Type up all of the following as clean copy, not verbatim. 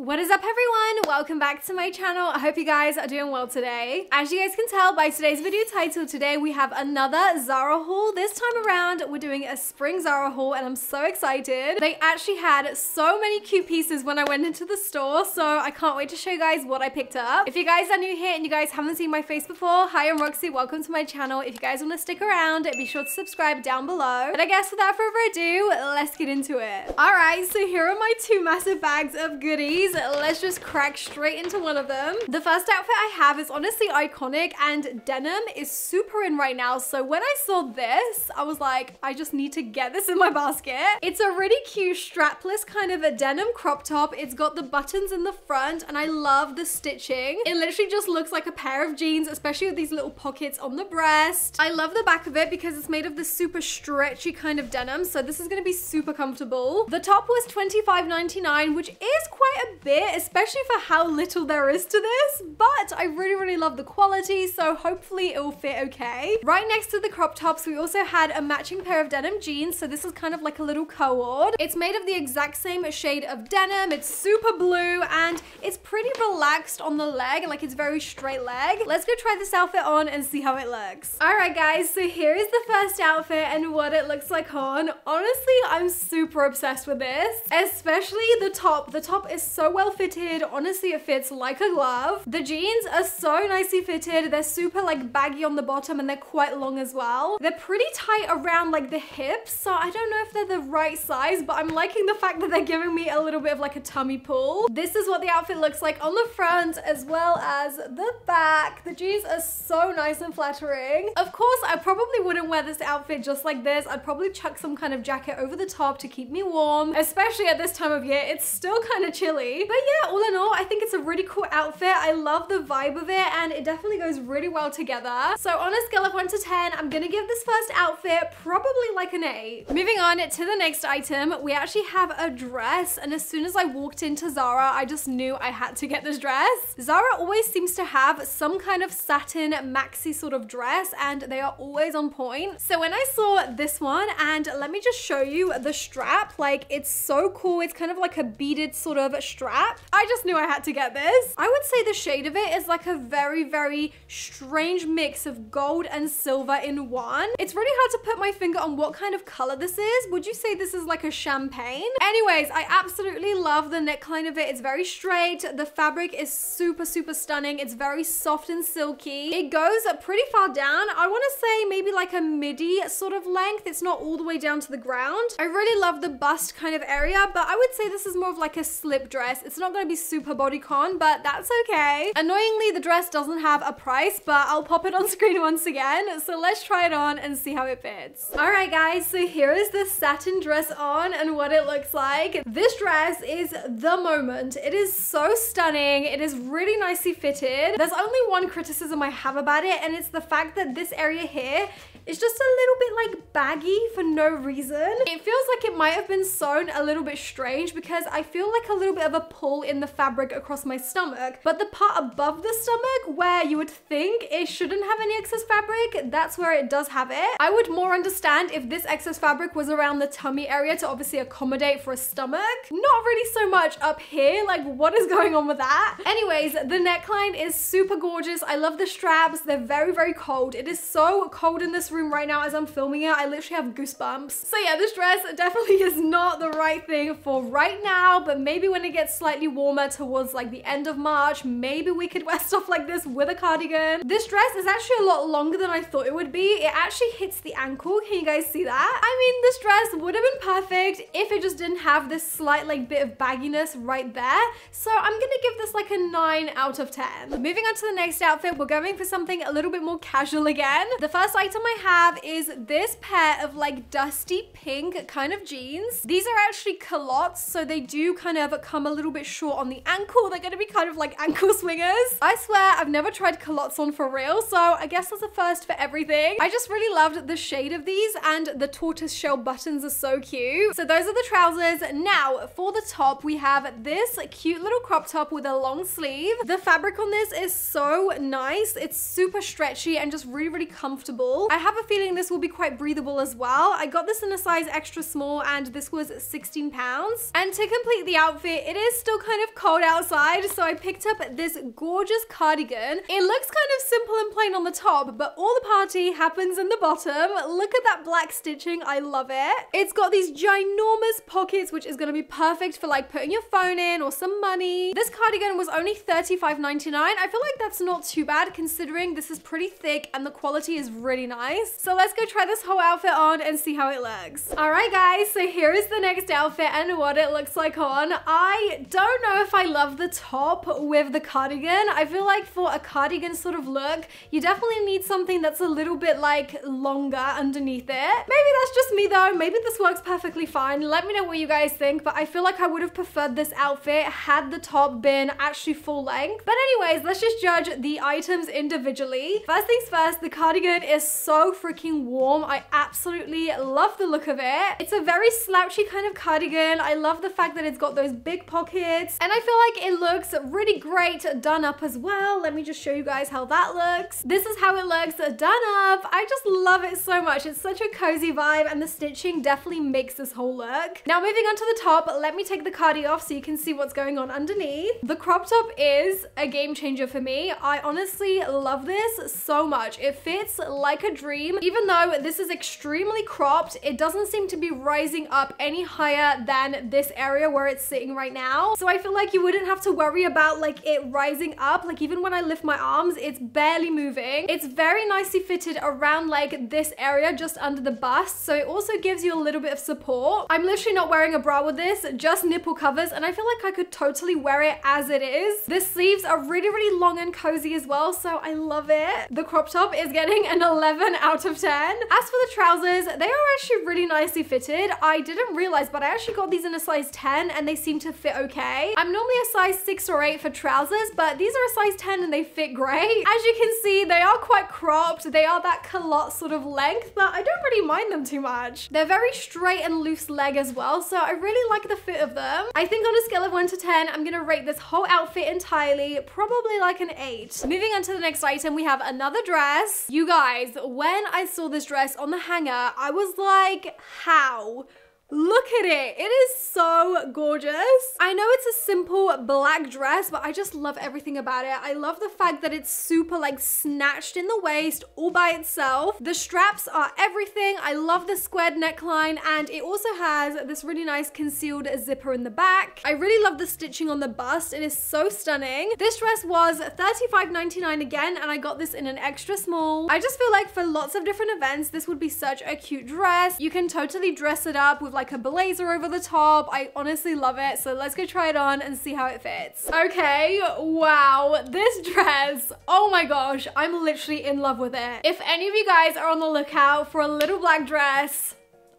What is up everyone? Welcome back to my channel. I hope you guys are doing well today. As you guys can tell by today's video title, today we have another Zara haul. This time around we're doing a spring Zara haul and I'm so excited. They actually had so many cute pieces when I went into the store, so I can't wait to show you guys what I picked up. If you guys are new here and you guys haven't seen my face before, hi, I'm Roxy, welcome to my channel. If you guys want to stick around, be sure to subscribe down below. And I guess without further ado, let's get into it. Alright, so here are my two massive bags of goodies. Let's just crack straight into one of them. The first outfit I have is honestly iconic and denim is super in right now. So when I saw this, I was like, I just need to get this in my basket. It's a really cute strapless kind of a denim crop top. It's got the buttons in the front and I love the stitching. It literally just looks like a pair of jeans, especially with these little pockets on the breast. I love the back of it because it's made of this super stretchy kind of denim. So this is going to be super comfortable. The top was $25.99, which is quite a bit, especially for how little there is to this, but I really love the quality, so hopefully it will fit okay. Right next to the crop tops, we also had a matching pair of denim jeans, so this is kind of like a little cord. It's made of the exact same shade of denim. It's super blue and it's pretty relaxed on the leg, like it's very straight leg. Let's go try this outfit on and see how it looks. All right guys, so here is the first outfit and what it looks like on. Honestly, I'm super obsessed with this, especially the top. The top is so well fitted. Honestly, it fits like a glove. The jeans are so nicely fitted. They're super like baggy on the bottom and they're quite long as well. They're pretty tight around like the hips, so I don't know if they're the right size, but I'm liking the fact that they're giving me a little bit of like a tummy pull. This is what the outfit looks like on the front as well as the back. The jeans are so nice and flattering. Of course, I probably wouldn't wear this outfit just like this. I'd probably chuck some kind of jacket over the top to keep me warm, especially at this time of year. It's still kind of chilly, but yeah, all in all, I think it's a really cool outfit. I love the vibe of it and it definitely goes really well together. So on a scale of 1 to 10, I'm gonna give this first outfit probably like an 8. Moving on to the next item, we actually have a dress, and as soon as I walked into Zara, I just knew I had to get this dress. Zara always seems to have some kind of satin maxi sort of dress and they are always on point. So when I saw this one, and let me just show you the strap, like it's so cool. It's kind of like a beaded sort of strap. I just knew I had to get this. I would say the shade of it is like a very strange mix of gold and silver in one. It's really hard to put my finger on what kind of color this is. Would you say this is like a champagne? Anyways, I absolutely love the neckline of it. It's very straight. The fabric is super stunning. It's very soft and silky. It goes pretty far down. I want to say maybe like a midi sort of length. It's not all the way down to the ground. I really love the bust kind of area, but I would say this is more of like a slip dress. It's not going to be super bodycon, but that's okay. Annoyingly, the dress doesn't have a price, but I'll pop it on screen once again. So let's try it on and see how it fits. All right, guys, so here is the satin dress on and what it looks like. This dress is the moment. It is so stunning. It is really nicely fitted. There's only one criticism I have about it, and it's the fact that this area here is just a little bit like baggy for no reason. It feels like it might have been sewn a little bit strange because I feel like a little bit of a pull in the fabric across my stomach, but the part above the stomach where you would think it shouldn't have any excess fabric, that's where it does have it. I would more understand if this excess fabric was around the tummy area to obviously accommodate for a stomach. Not really so much up here, like what is going on with that? Anyways, the neckline is super gorgeous. I love the straps. They're very cold. It is so cold in this room right now as I'm filming it. I literally have goosebumps. So yeah, this dress definitely is not the right thing for right now, but maybe when it gets slightly warmer towards like the end of March, maybe we could wear stuff like this with a cardigan. This dress is actually a lot longer than I thought it would be. It actually hits the ankle. Can you guys see that? I mean, this dress would have been perfect if it just didn't have this slight like bit of bagginess right there. So I'm gonna give this like a 9 out of 10. Moving on to the next outfit, we're going for something a little bit more casual again. The first item I have is this pair of like dusty pink kind of jeans. These are actually culottes, so they do kind of come a little bit short on the ankle. They're gonna be kind of like ankle swingers. I swear I've never tried culottes on for real, so I guess that's a first for everything. I just really loved the shade of these and the tortoise shell buttons are so cute. So those are the trousers. Now for the top, we have this cute little crop top with a long sleeve. The fabric on this is so nice. It's super stretchy and just really comfortable. I have have a feeling this will be quite breathable as well. I got this in a size extra small and this was 16 pounds. And to complete the outfit, it is still kind of cold outside, so I picked up this gorgeous cardigan. It looks kind of simple and plain on the top, but all the party happens in the bottom. Look at that black stitching. I love it. It's got these ginormous pockets, which is going to be perfect for like putting your phone in or some money. This cardigan was only $35.99. I feel like that's not too bad considering this is pretty thick and the quality is really nice. So let's go try this whole outfit on and see how it looks. All right, guys, so here is the next outfit and what it looks like on. I don't know if I love the top with the cardigan. I feel like for a cardigan sort of look, you definitely need something that's a little bit like longer underneath it. Maybe that's just me though. Maybe this works perfectly fine. Let me know what you guys think, but I feel like I would have preferred this outfit had the top been actually full length. But anyways, let's just judge the items individually. First things first, the cardigan is so freaking warm. I absolutely love the look of it. It's a very slouchy kind of cardigan. I love the fact that it's got those big pockets, and I feel like it looks really great done up as well. Let me just show you guys how that looks. This is how it looks done up. I just love it so much. It's such a cozy vibe, and the stitching definitely makes this whole look. Now moving on to the top, let me take the cardi off so you can see what's going on underneath. The crop top is a game changer for me. I honestly love this so much. It fits like a dream. Even though this is extremely cropped, it doesn't seem to be rising up any higher than this area where it's sitting right now. So I feel like you wouldn't have to worry about like it rising up. Like even when I lift my arms, it's barely moving. It's very nicely fitted around like this area just under the bust. So it also gives you a little bit of support. I'm literally not wearing a bra with this, just nipple covers, and I feel like I could totally wear it as it is. The sleeves are really, really long and cozy as well, so I love it. The crop top is getting an 11 out of 10. As for the trousers, they are actually really nicely fitted. I didn't realize, but I actually got these in a size 10 and they seem to fit okay. I'm normally a size 6 or 8 for trousers, but these are a size 10 and they fit great. As you can see, they are quite cropped. They are that culotte sort of length, but I don't really mind them too much. They're very straight and loose leg as well, so I really like the fit of them. I think on a scale of 1 to 10, I'm gonna rate this whole outfit entirely probably like an 8. Moving on to the next item, we have another dress. You guys, when I saw this dress on the hanger, I was like, how? Look at it. It is so gorgeous. I know it's a simple black dress, but I just love everything about it. I love the fact that it's super like snatched in the waist all by itself. The straps are everything. I love the squared neckline, and it also has this really nice concealed zipper in the back. I really love the stitching on the bust. It is so stunning. This dress was $35.99 again, and I got this in an extra small. I just feel like for lots of different events, this would be such a cute dress. You can totally dress it up with like a blazer over the top. I honestly love it. So let's go try it on and see how it fits. Okay, wow, this dress, oh my gosh, I'm literally in love with it. If any of you guys are on the lookout for a little black dress,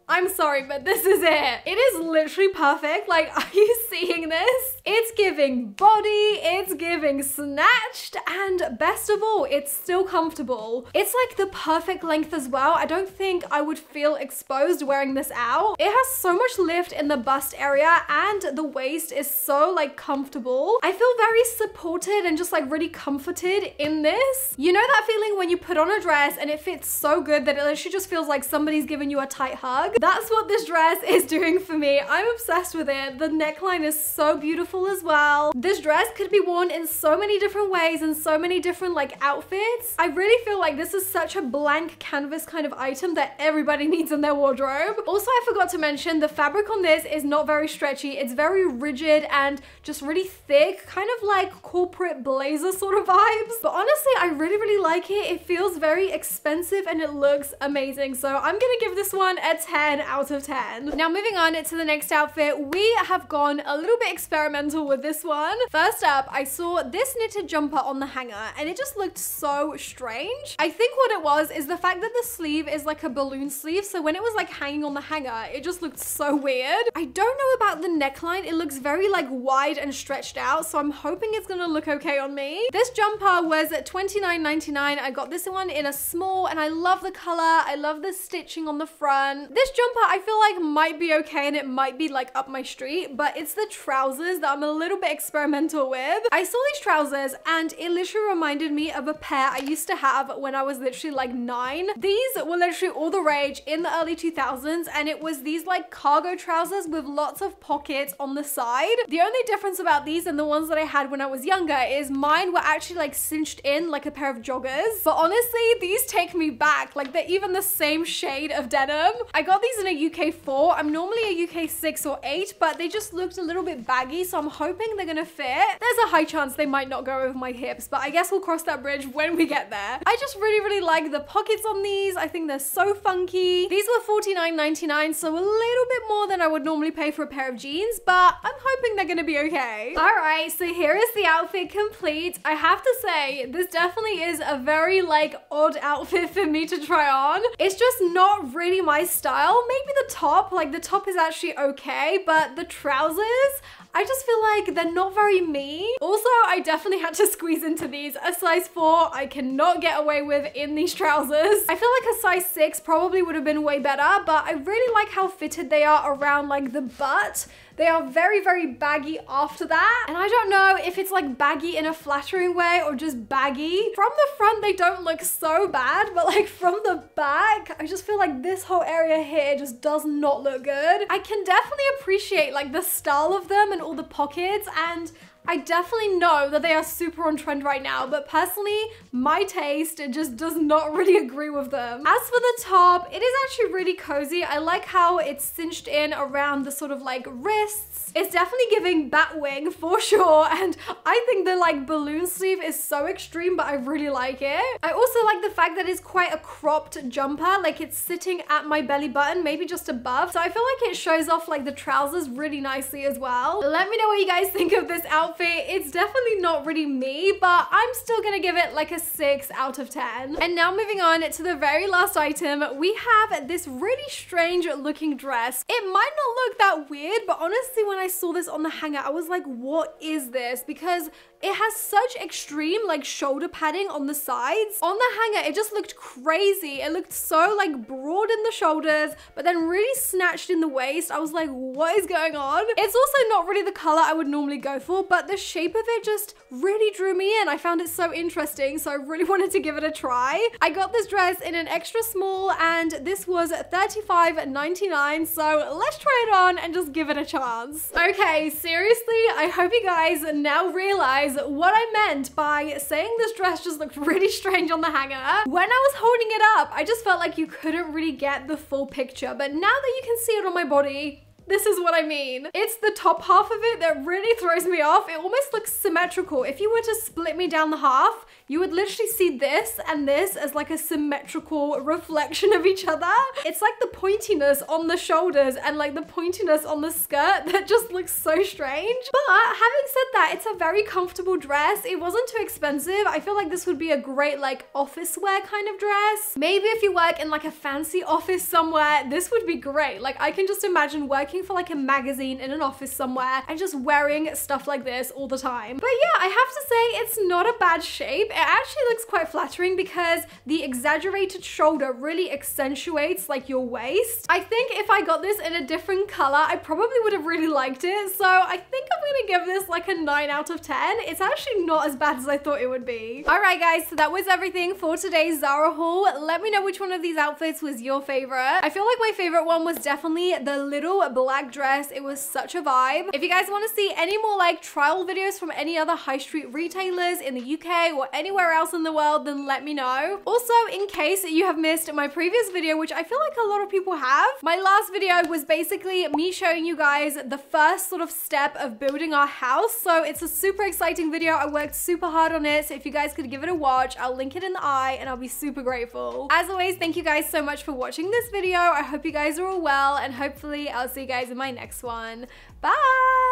I'm sorry, but this is it. It is literally perfect. Like, are you seeing this? It's giving body, it's giving snatched, and best of all, it's still comfortable. It's like the perfect length as well. I don't think I would feel exposed wearing this out. It has so much lift in the bust area, and the waist is so like comfortable. I feel very supported and just like really comforted in this. You know that feeling when you put on a dress and it fits so good that it literally just feels like somebody's giving you a tight hug? That's what this dress is doing for me. I'm obsessed with it. The neckline is so beautiful as well. This dress could be worn in so many different ways and so many different like outfits. I really feel like this is such a blank canvas kind of item that everybody needs in their wardrobe. Also, I forgot to mention the fabric on this is not very stretchy. It's very rigid and just really thick, kind of like corporate blazer sort of vibes. But honestly, I really, really like it. It feels very expensive and it looks amazing. So I'm gonna give this one a 10 out of 10. Now moving on to the next outfit, we have gone a little bit experimental with this one. First up, I saw this knitted jumper on the hanger and it just looked so strange. I think what it was is the fact that the sleeve is like a balloon sleeve, so when it was like hanging on the hanger, it just looked so weird. I don't know about the neckline. It looks very like wide and stretched out, so I'm hoping it's gonna look okay on me. This jumper was $29.99. I got this one in a small and I love the color. I love the stitching on the front. This jumper I feel like might be okay and it might be like up my street, but it's the trousers that I'm a little bit experimental with. I saw these trousers and it literally reminded me of a pair I used to have when I was literally like 9. These were literally all the rage in the early 2000s, and it was these like cargo trousers with lots of pockets on the side. The only difference about these and the ones that I had when I was younger is mine were actually like cinched in like a pair of joggers. But honestly, these take me back. Like they're even the same shade of denim. I got these in a UK 4. I'm normally a UK 6 or 8, but they just looked a little bit baggy, so I'm hoping they're gonna fit. There's a high chance they might not go over my hips, but I guess we'll cross that bridge when we get there. I just really like the pockets on these. I think they're so funky. These were $49.99, so a little bit more than I would normally pay for a pair of jeans, but I'm hoping they're gonna be okay. All right, so here is the outfit complete. I have to say, this definitely is a very like odd outfit for me to try on. It's just not really my style. Maybe the top, like the top is actually okay, but the trousers, I just feel like they're not very me. Also, I definitely had to squeeze into these. A size 4, I cannot get away with in these trousers. I feel like a size 6 probably would have been way better, but I really like how fitted they are around like the butt. They are very baggy after that. And I don't know if it's like baggy in a flattering way or just baggy. From the front, they don't look so bad, but like from the back, I just feel like this whole area here just does not look good. I can definitely appreciate like the style of them and all the pockets, and I definitely know that they are super on trend right now, but personally, my taste, it just does not really agree with them. As for the top, it is actually really cozy. I like how it's cinched in around the sort of like wrists. It's definitely giving Batwing for sure, and I think the like balloon sleeve is so extreme, but I really like it. I also like the fact that it's quite a cropped jumper, like it's sitting at my belly button, maybe just above, so I feel like it shows off like the trousers really nicely as well. Let me know what you guys think of this outfit. It's definitely not really me, but I'm still gonna give it like a 6 out of 10. And now moving on to the very last item, we have this really strange looking dress. It might not look that weird, but honestly, when I saw this on the hanger, I was like, what is this? Because it has such extreme like shoulder padding on the sides. On the hanger, it just looked crazy. It looked so like broad in the shoulders, but then really snatched in the waist. I was like, what is going on? It's also not really the color I would normally go for, but the shape of it just really drew me in. I found it so interesting, so I really wanted to give it a try. I got this dress in an extra small, and this was $35.99, so let's try it on and just give it a chance. Okay, seriously, I hope you guys now realize what I meant by saying this dress just looked really strange on the hanger. When I was holding it up, I just felt like you couldn't really get the full picture, but now that you can see it on my body, this is what I mean. It's the top half of it that really throws me off. It almost looks symmetrical. If you were to split me down the half, you would literally see this and this as like a symmetrical reflection of each other. It's like the pointiness on the shoulders and like the pointiness on the skirt that just looks so strange. But having said that, it's a very comfortable dress. It wasn't too expensive. I feel like this would be a great like office wear kind of dress. Maybe if you work in like a fancy office somewhere, this would be great. Like I can just imagine working for like a magazine in an office somewhere and just wearing stuff like this all the time. But yeah, I have to say it's not a bad shape. It actually looks quite flattering because the exaggerated shoulder really accentuates like your waist. I think if I got this in a different color, I probably would have really liked it. So I think I'm gonna give this like a 9 out of 10. It's actually not as bad as I thought it would be. All right guys, so that was everything for today's Zara haul. Let me know which one of these outfits was your favorite. I feel like my favorite one was definitely the little black dress. It was such a vibe. If you guys want to see any more like trial videos from any other high street retailers in the UK or anywhere else in the world, then let me know. Also, in case you have missed my previous video, which I feel like a lot of people have, my last video was basically me showing you guys the first sort of step of building our house. So it's a super exciting video. I worked super hard on it. So if you guys could give it a watch, I'll link it in the eye and I'll be super grateful. As always, thank you guys so much for watching this video. I hope you guys are all well, and hopefully I'll see you guys in my next one. Bye!